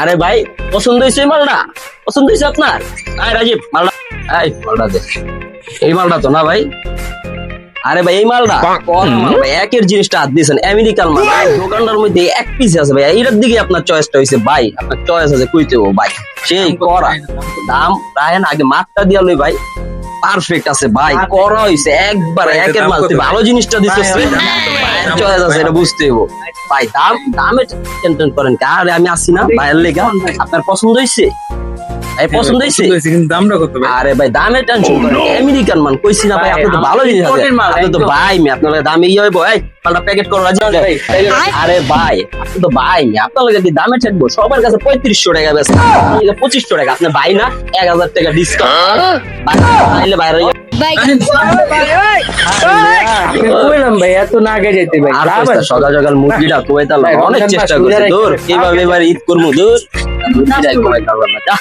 আরে ভাই পছন্দ হয়েছে এই মালটা? পছন্দ হয়েছে আপনার? আয় রাজীব মালটা, এই মালটা দে। এই মালটা তো না ভাই? আরে ভাই এই মালটা কোন মাল ভাই? একের জিনিসটা হাত দিয়েছেন, আমেরিকান মাল ভাই। দোকানটার মধ্যে এক পিস আছে ভাই, এইটার দিকে আপনার চয়েসটা হয়েছে ভাই। আপনার চয়েস আছে কইতে ভাই, সেই করা দাম রাহেন আগে মাত্রা দিয়া লই ভাই। পারফেক্ট আছে ভাই, করা হইছে একবার একের মাল। তুই ভালো জিনিসটা দিছিস, চয়েস আছে এটা বুঝতে হইব ভাই। দামে টেনশন করেন কে? আরে আমি আসি না ভাইয়ের লেগা। আপনার পছন্দ হইছে? এই পছন্দ হইছে? কিন্তু দামটা কত ভাই? আরে ভাই দামে টেনশন করেন, আমেরিকান মান কইছি না ভাই। আপনি তো ভালো জিনিস আছে, আপনি তো ভাই মি আপনার লাগে দামে ইয়ে হইব। এই পাল্টা প্যাকেট করো রাজি ভাই। আরে ভাই আপনি তো ভাই মি, আপনার লাগে কি দামে ঠেকবো? সবার কাছে 3500 টাকা বেচে, আপনার লাগে 2500 টাকা। আপনি ভাই না, 1000 টাকা ডিসকাউন্ট আইলে বাইরে কইলাম ভাই এত না আগে যেতে ভাই। আর কইতা সকাল সকাল মুরগিটা কোয়াইতাল অনেক চেষ্টা করছি। দূর কিভাবে এবার ঈদ করবো, দূর মুরগিটা কোয়াইতাল না।